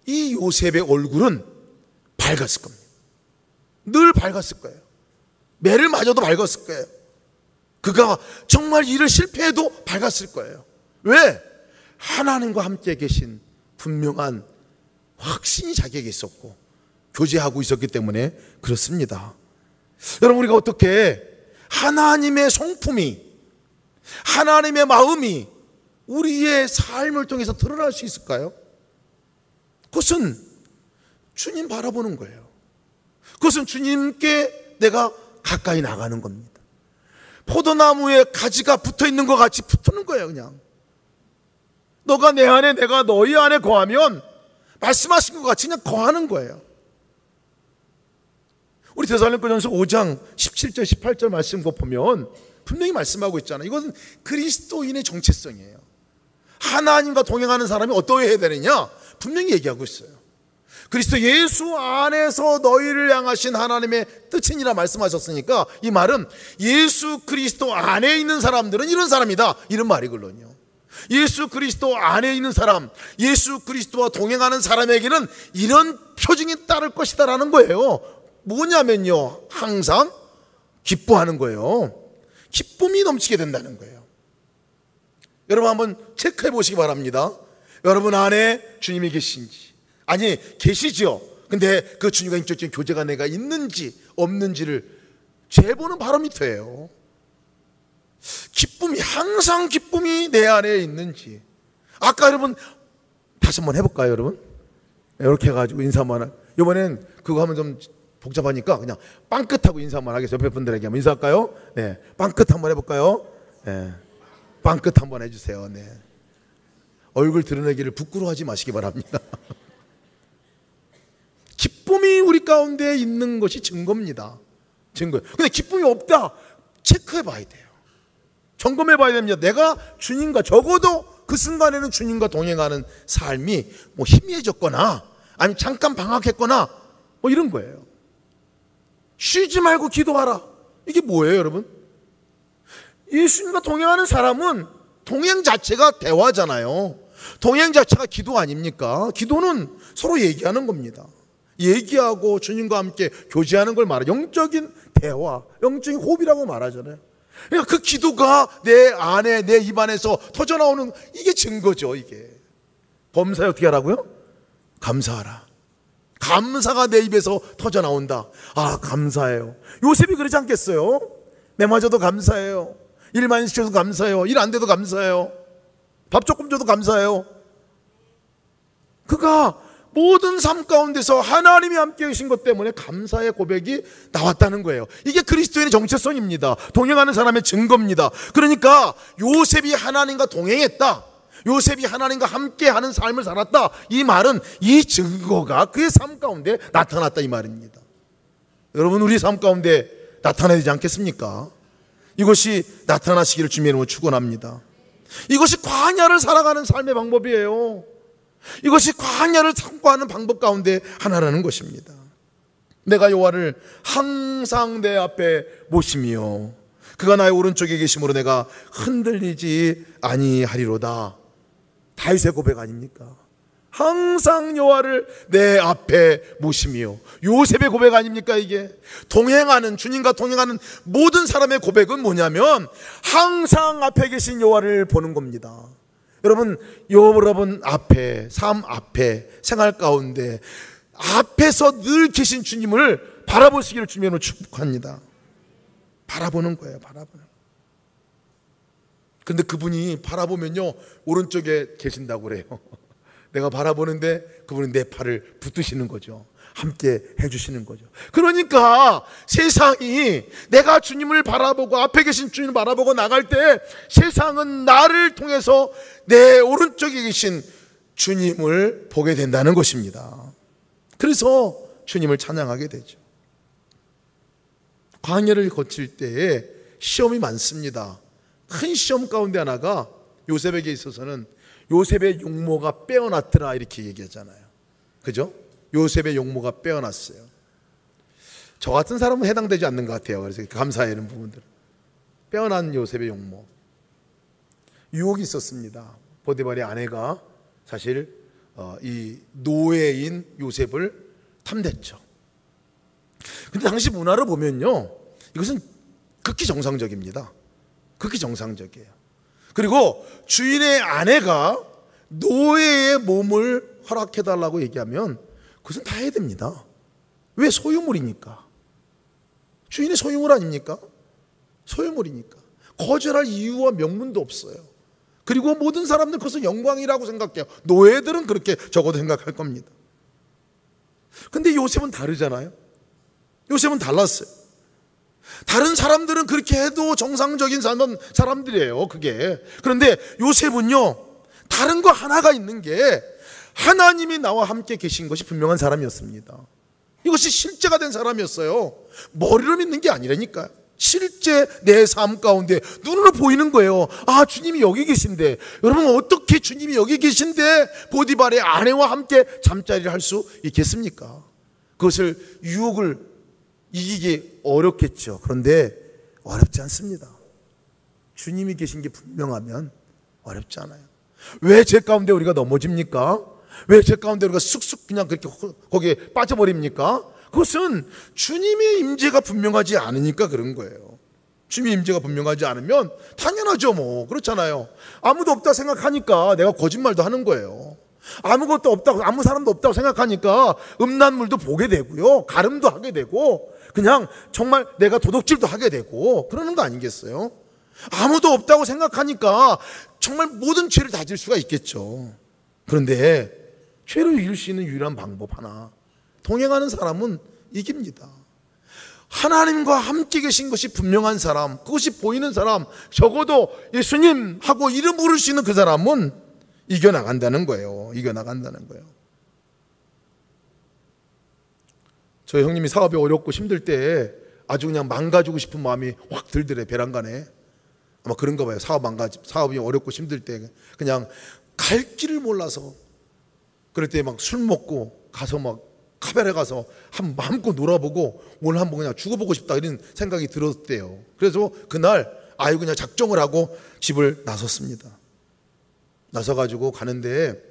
이 요셉의 얼굴은 밝았을 겁니다. 늘 밝았을 거예요. 매를 맞아도 밝았을 거예요. 그가 정말 일을 실패해도 밝았을 거예요. 왜? 하나님과 함께 계신 분명한 확신이 자기에게 있었고 교제하고 있었기 때문에 그렇습니다. 여러분, 우리가 어떻게 하나님의 성품이, 하나님의 마음이 우리의 삶을 통해서 드러날 수 있을까요? 그것은 주님 바라보는 거예요. 그것은 주님께 내가 가까이 나가는 겁니다. 포도나무에 가지가 붙어 있는 것 같이 붙는 거예요. 그냥 너가 내 안에 내가 너희 안에 거하면 말씀하신 것 같이 그냥 거하는 거예요. 우리 데살로니가전서 5장 17절 18절 말씀 거 보면 분명히 말씀하고 있잖아요. 이것은 그리스도인의 정체성이에요. 하나님과 동행하는 사람이 어떠해야 되느냐 분명히 얘기하고 있어요. 그리스도 예수 안에서 너희를 향하신 하나님의 뜻이니라 말씀하셨으니까 이 말은 예수 그리스도 안에 있는 사람들은 이런 사람이다 이런 말이거든요. 예수 그리스도 안에 있는 사람, 예수 그리스도와 동행하는 사람에게는 이런 표징이 따를 것이다 라는 거예요. 뭐냐면요, 항상 기뻐하는 거예요. 기쁨이 넘치게 된다는 거예요. 여러분 한번 체크해 보시기 바랍니다. 여러분 안에 주님이 계신지, 아니 계시죠. 근데 그 주님과 인격적인 교제가 내가 있는지 없는지를 재보는 바로미터예요. 기쁨이, 항상 기쁨이 내 안에 있는지, 아까 여러분 다시 한번 해볼까요, 여러분? 이렇게 해가지고 인사만. 이번엔 그거 하면 좀 복잡하니까 그냥 빵긋하고 인사만 하겠어요. 옆에 분들에게 한번 인사할까요? 네, 빵긋 한번 해볼까요? 네, 빵긋 한번 해주세요. 네, 얼굴 드러내기를 부끄러워하지 마시기 바랍니다. 기쁨이 우리 가운데 있는 것이 증거입니다. 증거. 근데 기쁨이 없다, 체크해 봐야 돼요. 점검해 봐야 됩니다. 내가 주님과, 적어도 그 순간에는 주님과 동행하는 삶이 뭐 희미해졌거나 아니면 잠깐 방학했거나 뭐 이런 거예요. 쉬지 말고 기도하라. 이게 뭐예요, 여러분? 예수님과 동행하는 사람은 동행 자체가 대화잖아요. 동행 자체가 기도 아닙니까? 기도는 서로 얘기하는 겁니다. 얘기하고 주님과 함께 교제하는 걸 말해요. 영적인 대화, 영적인 호흡이라고 말하잖아요. 그러니까 그 기도가 내 안에, 내 입안에서 터져나오는, 이게 증거죠. 이게 범사에 어떻게 하라고요? 감사하라. 감사가 내 입에서 터져나온다. 아, 감사해요. 요셉이 그러지 않겠어요? 매 맞아도 감사해요. 일 많이 시켜도 감사해요. 일 안 돼도 감사해요. 밥 조금 줘도 감사해요. 그가 모든 삶 가운데서 하나님이 함께 계신 것 때문에 감사의 고백이 나왔다는 거예요. 이게 그리스도인의 정체성입니다. 동행하는 사람의 증거입니다. 그러니까 요셉이 하나님과 동행했다, 요셉이 하나님과 함께하는 삶을 살았다, 이 말은 이 증거가 그의 삶 가운데 나타났다, 이 말입니다. 여러분, 우리 삶 가운데 나타나야 되지 않겠습니까? 이것이 나타나시기를 주님의 이름으로 축원합니다. 이것이 광야를 살아가는 삶의 방법이에요. 이것이 광야를 참고하는 방법 가운데 하나라는 것입니다. 내가 여호와를 항상 내 앞에 모시며 그가 나의 오른쪽에 계심으로 내가 흔들리지 아니하리로다. 다윗의 고백 아닙니까? 항상 여호와를 내 앞에 모시며. 요셉의 고백 아닙니까? 이게 동행하는, 주님과 동행하는 모든 사람의 고백은 뭐냐면 항상 앞에 계신 여호와를 보는 겁니다. 여러분 앞에, 삶 앞에, 생활 가운데 앞에서 늘 계신 주님을 바라보시기를 주님으로 축복합니다. 바라보는 거예요. 바라보는. 근데 그분이 바라보면요, 오른쪽에 계신다고 그래요. 내가 바라보는데 그분이 내 팔을 붙드시는 거죠. 함께 해주시는 거죠. 그러니까 세상이 내가 주님을 바라보고 앞에 계신 주님을 바라보고 나갈 때 세상은 나를 통해서 내 오른쪽에 계신 주님을 보게 된다는 것입니다. 그래서 주님을 찬양하게 되죠. 광야를 거칠 때에 시험이 많습니다. 큰 시험 가운데 하나가 요셉에게 있어서는 요셉의 용모가 빼어났더라, 이렇게 얘기하잖아요. 그죠? 요셉의 용모가 빼어났어요. 저 같은 사람은 해당되지 않는 것 같아요. 그래서 감사해하는 부분들. 빼어난 요셉의 용모. 유혹이 있었습니다. 보디발의 아내가 사실 이 노예인 요셉을 탐냈죠. 근데 당시 문화를 보면요, 이것은 극히 정상적입니다. 극히 정상적이에요. 그리고 주인의 아내가 노예의 몸을 허락해달라고 얘기하면 그것은 다 해야 됩니다. 왜? 소유물이니까. 주인의 소유물 아닙니까? 소유물이니까. 거절할 이유와 명분도 없어요. 그리고 모든 사람들은 그것은 영광이라고 생각해요. 노예들은 그렇게 적어도 생각할 겁니다. 근데 요셉은 다르잖아요. 요셉은 달랐어요. 다른 사람들은 그렇게 해도 정상적인 사람들이에요, 그게. 그런데 요셉은요, 다른 거 하나가 있는 게 하나님이 나와 함께 계신 것이 분명한 사람이었습니다. 이것이 실제가 된 사람이었어요. 머리로 믿는 게 아니라니까요. 실제 내 삶 가운데 눈으로 보이는 거예요. 아, 주님이 여기 계신데. 여러분, 어떻게 주님이 여기 계신데 보디발의 아내와 함께 잠자리를 할 수 있겠습니까? 그것을, 유혹을 이기기 어렵겠죠. 그런데 어렵지 않습니다. 주님이 계신 게 분명하면 어렵지 않아요. 왜 제 가운데 우리가 넘어집니까? 왜 제 가운데 우리가 쑥쑥 그냥 그렇게 거기에 빠져버립니까? 그것은 주님의 임재가 분명하지 않으니까 그런 거예요. 주님의 임재가 분명하지 않으면 당연하죠, 뭐. 그렇잖아요. 아무도 없다 생각하니까 내가 거짓말도 하는 거예요. 아무것도 없다고, 아무 사람도 없다고 생각하니까 음란물도 보게 되고요, 가름도 하게 되고, 그냥 정말 내가 도둑질도 하게 되고 그러는 거 아니겠어요? 아무도 없다고 생각하니까 정말 모든 죄를 다 질 수가 있겠죠. 그런데 죄를 이길 수 있는 유일한 방법 하나, 동행하는 사람은 이깁니다. 하나님과 함께 계신 것이 분명한 사람, 그것이 보이는 사람, 적어도 예수님 하고 이름 부를 수 있는 그 사람은 이겨나간다는 거예요. 이겨나간다는 거예요. 저희 형님이 사업이 어렵고 힘들 때 아주 그냥 망가지고 싶은 마음이 확 들더래. 베란간에 아마 그런가 봐요. 사업이 어렵고 힘들 때 그냥 갈 길을 몰라서, 그럴 때 막 술 먹고 가서 막 카베레 가서 한 마음껏 놀아보고 오늘 한번 그냥 죽어보고 싶다 이런 생각이 들었대요. 그래서 그날 아유 그냥 작정을 하고 집을 나섰습니다. 나서가지고 가는데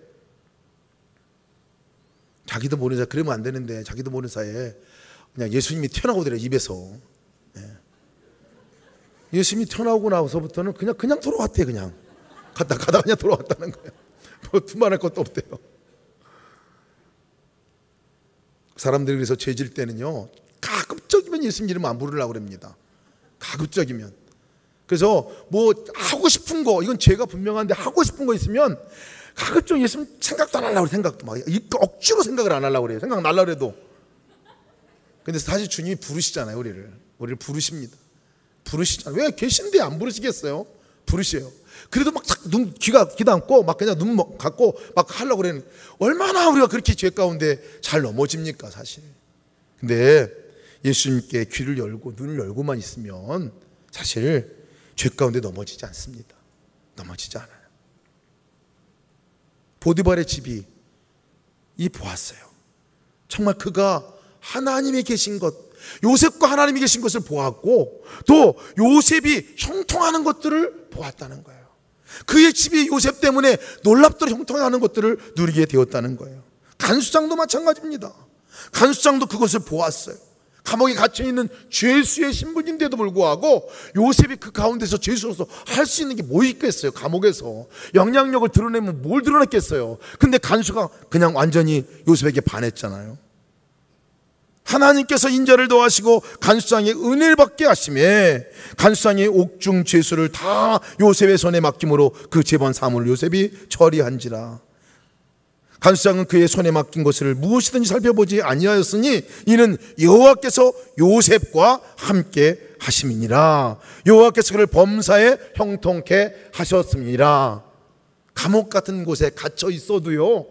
자기도 모르는 사이에, 그러면 안 되는데 자기도 모르는 사이에 그냥 예수님이 튀어나오더래, 입에서. 예수님이 튀어나오고 나서부터는 그냥 돌아왔대. 그냥 가다 그냥 돌아왔다는 거예요. 뭐 두말할 것도 없대요. 사람들이 그래서 죄질 때는요, 가급적이면 예수님 이름 안 부르려고 그럽니다. 가급적이면. 그래서 뭐 하고 싶은 거, 이건 죄가 분명한데 하고 싶은 거 있으면 가급적 예수님 생각도 안 하려고 그래요. 생각도 막 억지로 생각을 안 하려고 그래요. 생각 날라 그래도. 근데 사실 주님이 부르시잖아요. 우리를 부르십니다. 부르시잖아요. 왜 계신데 안 부르시겠어요? 부르셔요. 그래도 막 귀가 기담고 막 그냥 눈 감고 막 하려고 그래는, 얼마나 우리가 그렇게 죄 가운데 잘 넘어집니까 사실. 근데 예수님께 귀를 열고 눈을 열고만 있으면 사실 죄 가운데 넘어지지 않습니다. 넘어지지 않아요. 보디발의 집이 보았어요. 정말 그가 하나님이 계신 것, 요셉과 하나님이 계신 것을 보았고, 또 요셉이 형통하는 것들을 보았다는 거예요. 그의 집이 요셉 때문에 놀랍도록 형통하는 것들을 누리게 되었다는 거예요. 간수장도 마찬가지입니다. 간수장도 그것을 보았어요. 감옥에 갇혀있는 죄수의 신분인데도 불구하고 요셉이 그 가운데서 죄수로서 할 수 있는 게 뭐 있겠어요. 감옥에서 영향력을 드러내면 뭘 드러냈겠어요. 근데 간수가 그냥 완전히 요셉에게 반했잖아요. 하나님께서 인자를 더하시고 간수장의 은혜를 받게 하심에 간수장의 옥중 죄수를 다 요셉의 손에 맡김으로 그 재반 사물을 요셉이 처리한지라. 간수장은 그의 손에 맡긴 것을 무엇이든지 살펴보지 아니하였으니 이는 여호와께서 요셉과 함께 하심이니라. 여호와께서 그를 범사에 형통케 하셨습니다. 감옥 같은 곳에 갇혀 있어도요,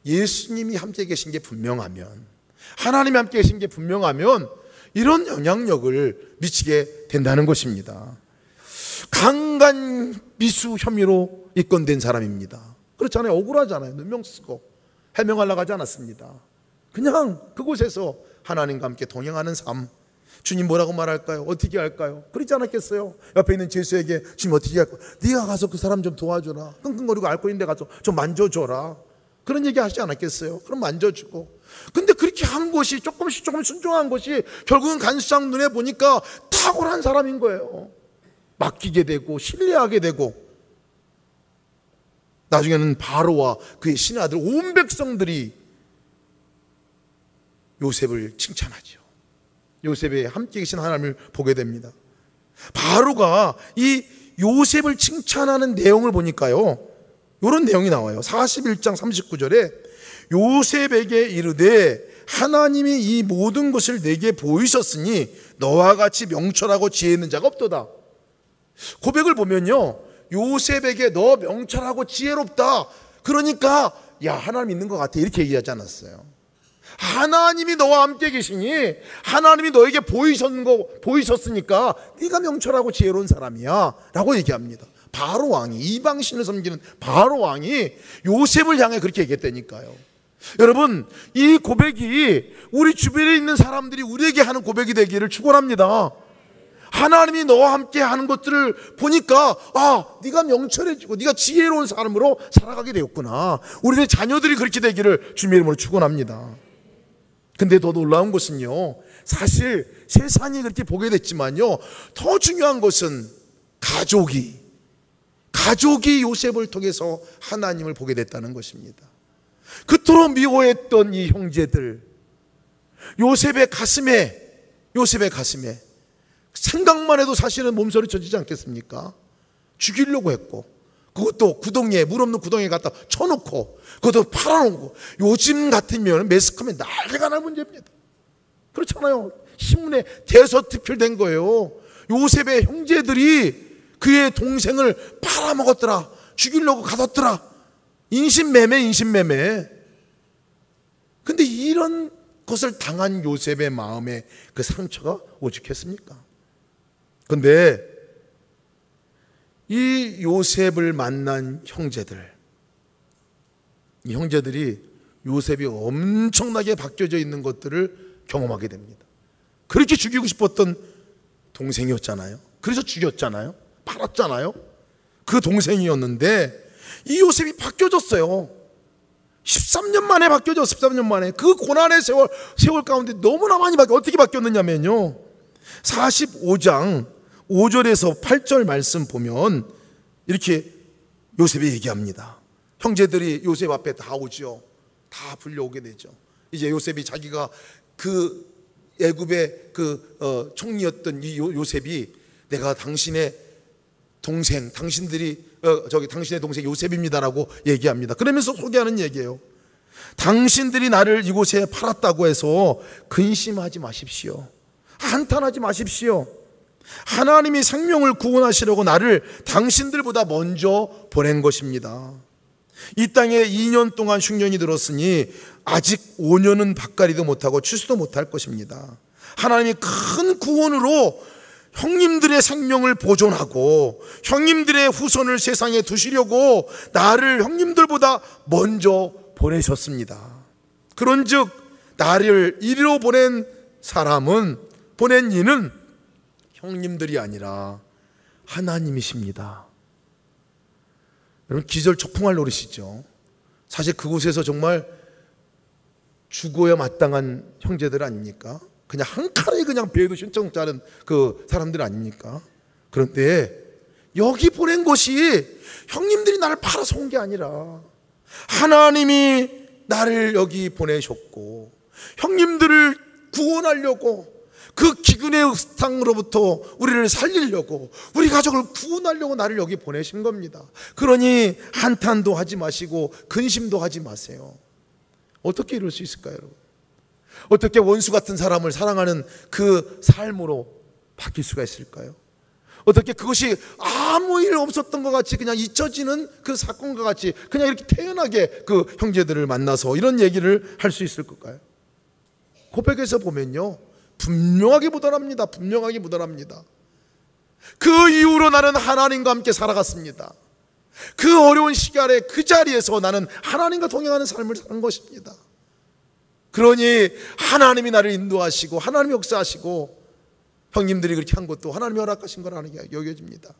예수님이 함께 계신 게 분명하면, 하나님이 함께 계신 게 분명하면 이런 영향력을 미치게 된다는 것입니다. 강간 미수 혐의로 입건된 사람입니다. 그렇잖아요. 억울하잖아요. 누명 쓰고 해명하려고 하지 않았습니다. 그냥 그곳에서 하나님과 함께 동행하는 삶. 주님 뭐라고 말할까요? 어떻게 할까요? 그러지 않았겠어요? 옆에 있는 죄수에게 주님 어떻게 할까요? 네가 가서 그 사람 좀 도와줘라. 끙끙거리고 앓고 있는 데 가서 좀 만져줘라. 그런 얘기 하지 않았겠어요? 그럼 만져주고. 근데 그렇게 한 것이 조금 순종한 것이 결국은 간수장 눈에 보니까 탁월한 사람인 거예요. 맡기게 되고 신뢰하게 되고, 나중에는 바로와 그의 신의 아들 온 백성들이 요셉을 칭찬하죠. 요셉의 함께 계신 하나님을 보게 됩니다. 바로가 이 요셉을 칭찬하는 내용을 보니까요, 이런 내용이 나와요. 41장 39절에 요셉에게 이르되 하나님이 이 모든 것을 내게 보이셨으니 너와 같이 명철하고 지혜 있는 자가 없도다. 고백을 보면요, 요셉에게 너 명철하고 지혜롭다, 그러니까 야 하나님 있는 것 같아, 이렇게 얘기하지 않았어요. 하나님이 너와 함께 계시니 하나님이 너에게 보이셨으니까 네가 명철하고 지혜로운 사람이야 라고 얘기합니다. 바로 왕이, 이방신을 섬기는 바로 왕이 요셉을 향해 그렇게 얘기했다니까요. 여러분, 이 고백이 우리 주변에 있는 사람들이 우리에게 하는 고백이 되기를 축원합니다. 하나님이 너와 함께 하는 것들을 보니까 네가 명철해지고 네가 지혜로운 사람으로 살아가게 되었구나. 우리의 자녀들이 그렇게 되기를 주님의 이름으로 축원합니다. 근데 더 놀라운 것은요, 사실 세상이 그렇게 보게 됐지만요, 더 중요한 것은 가족이 요셉을 통해서 하나님을 보게 됐다는 것입니다. 그토록 미워했던 이 형제들, 요셉의 가슴에 생각만 해도 사실은 몸서리 쳐지지 않겠습니까? 죽이려고 했고, 그것도 구덩이에, 물 없는 구덩이에 갖다 쳐놓고 그것도 팔아놓고, 요즘 같으면 매스컴에 난리가 날 문제입니다. 그렇잖아요. 신문에 대서특필된 거예요. 요셉의 형제들이 그의 동생을 팔아먹었더라, 죽이려고 가뒀더라. 인신매매. 근데 이런 것을 당한 요셉의 마음에 그 상처가 오죽했습니까? 근데 이 요셉을 만난 형제들, 이 형제들이 요셉이 엄청나게 바뀌어져 있는 것들을 경험하게 됩니다. 그렇게 죽이고 싶었던 동생이었잖아요. 그래서 죽였잖아요. 팔았잖아요. 그 동생이었는데 이 요셉이 바뀌어졌어요. 13년 만에 바뀌어졌어요. 13년 만에. 그 고난의 세월 가운데 너무나 많이 어떻게 바뀌었느냐면요, 45장 5절에서 8절 말씀 보면 이렇게 요셉이 얘기합니다. 형제들이 요셉 앞에 다 오죠. 다 불려오게 되죠. 이제 요셉이 자기가 그 애굽의 그 총리였던 이 요셉이, 내가 당신의 동생, 당신의 동생 요셉입니다라고 얘기합니다. 그러면서 소개하는 얘기예요. 당신들이 나를 이곳에 팔았다고 해서 근심하지 마십시오. 한탄하지 마십시오. 하나님이 생명을 구원하시려고 나를 당신들보다 먼저 보낸 것입니다. 이 땅에 2년 동안 흉년이 들었으니 아직 5년은 밭갈이도 못하고 추수도 못할 것입니다. 하나님이 큰 구원으로 형님들의 생명을 보존하고 형님들의 후손을 세상에 두시려고 나를 형님들보다 먼저 보내셨습니다. 그런즉 나를 이리로 보낸 이는 형님들이 아니라 하나님이십니다. 여러분, 기절초풍할 노릇이죠. 사실 그곳에서 정말 죽어야 마땅한 형제들 아닙니까? 그냥 한 칼에 그냥 배에도 신청 자른 그 사람들 아닙니까? 그런데 여기 보낸 것이 형님들이 나를 팔아서 온 게 아니라 하나님이 나를 여기 보내셨고, 형님들을 구원하려고, 그 기근의 땅으로부터 우리를 살리려고, 우리 가족을 구원하려고 나를 여기 보내신 겁니다. 그러니 한탄도 하지 마시고 근심도 하지 마세요. 어떻게 이럴 수 있을까요, 여러분? 어떻게 원수 같은 사람을 사랑하는 그 삶으로 바뀔 수가 있을까요? 어떻게 그것이 아무 일 없었던 것 같이 그냥 잊혀지는 그 사건과 같이 그냥 이렇게 태연하게 그 형제들을 만나서 이런 얘기를 할 수 있을 걸까요? 고백에서 보면요, 분명하게 묻어납니다. 분명하게 묻어납니다. 그 이후로 나는 하나님과 함께 살아갔습니다. 그 어려운 시간에 그 자리에서 나는 하나님과 동행하는 삶을 사는 것입니다. 그러니 하나님이 나를 인도하시고 하나님이 역사하시고 형님들이 그렇게 한 것도 하나님이 허락하신 거라는 게 여겨집니다.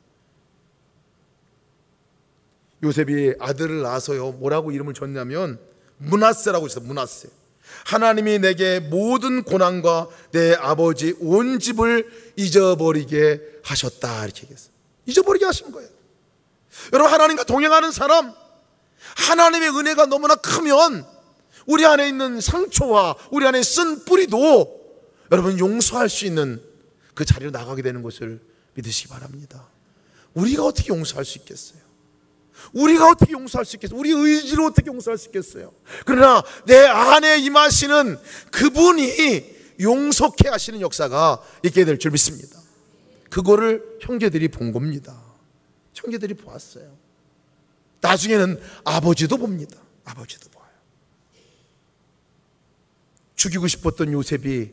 요셉이 아들을 낳아서요, 뭐라고 이름을 줬냐면 므낫세라고 했어요. 므낫세. 하나님이 내게 모든 고난과 내 아버지 온 집을 잊어버리게 하셨다, 이렇게 얘기했어요. 잊어버리게 하신 거예요. 여러분, 하나님과 동행하는 사람, 하나님의 은혜가 너무나 크면 우리 안에 있는 상처와 우리 안에 쓴 뿌리도 여러분 용서할 수 있는 그 자리로 나가게 되는 것을 믿으시기 바랍니다. 우리가 어떻게 용서할 수 있겠어요? 우리가 어떻게 용서할 수 있겠어요? 우리 의지로 어떻게 용서할 수 있겠어요? 그러나 내 안에 임하시는 그분이 용서케 하시는 역사가 있게 될 줄 믿습니다. 그거를 형제들이 본 겁니다. 형제들이 보았어요. 나중에는 아버지도 봅니다. 아버지도 봐요. 죽이고 싶었던 요셉이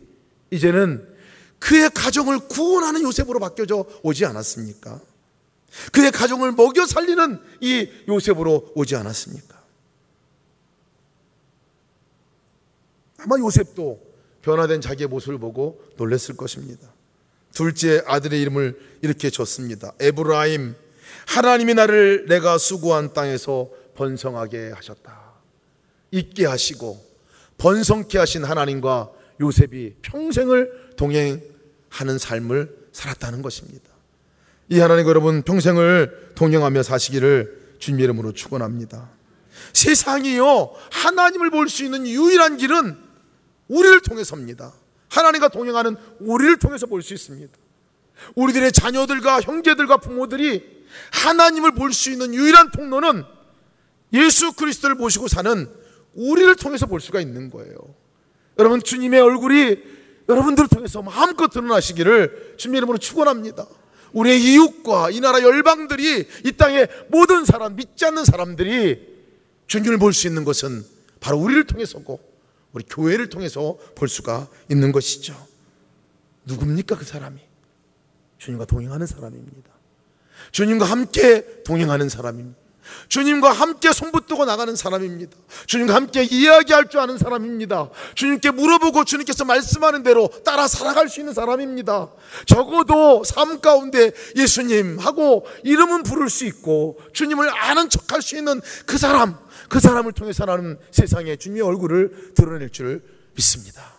이제는 그의 가정을 구원하는 요셉으로 바뀌어져 오지 않았습니까? 그의 가정을 먹여 살리는 이 요셉으로 오지 않았습니까? 아마 요셉도 변화된 자기의 모습을 보고 놀랐을 것입니다. 둘째 아들의 이름을 이렇게 줬습니다. 에브라임, 하나님이 나를 내가 수고한 땅에서 번성하게 하셨다. 있게 하시고 번성케 하신 하나님과 요셉이 평생을 동행하는 삶을 살았다는 것입니다. 이 하나님 여러분, 평생을 동행하며 사시기를 주님의 이름으로 축원합니다. 세상이요, 하나님을 볼 수 있는 유일한 길은 우리를 통해서입니다. 하나님과 동행하는 우리를 통해서 볼 수 있습니다. 우리들의 자녀들과 형제들과 부모들이 하나님을 볼 수 있는 유일한 통로는 예수 그리스도를 모시고 사는 우리를 통해서 볼 수가 있는 거예요. 여러분, 주님의 얼굴이 여러분들을 통해서 마음껏 드러나시기를 주님의 이름으로 축원합니다. 우리의 이웃과 이 나라 열방들이, 이 땅의 모든 사람, 믿지 않는 사람들이 주님을 볼 수 있는 것은 바로 우리를 통해서고 우리 교회를 통해서 볼 수가 있는 것이죠. 누굽니까? 그 사람이 주님과 동행하는 사람입니다. 주님과 함께 동행하는 사람입니다. 주님과 함께 손붙들고 나가는 사람입니다. 주님과 함께 이야기할 줄 아는 사람입니다. 주님께 물어보고 주님께서 말씀하는 대로 따라 살아갈 수 있는 사람입니다. 적어도 삶 가운데 예수님 하고 이름은 부를 수 있고 주님을 아는 척할 수 있는 그 사람을 통해서 나는 세상에 주님의 얼굴을 드러낼 줄 믿습니다.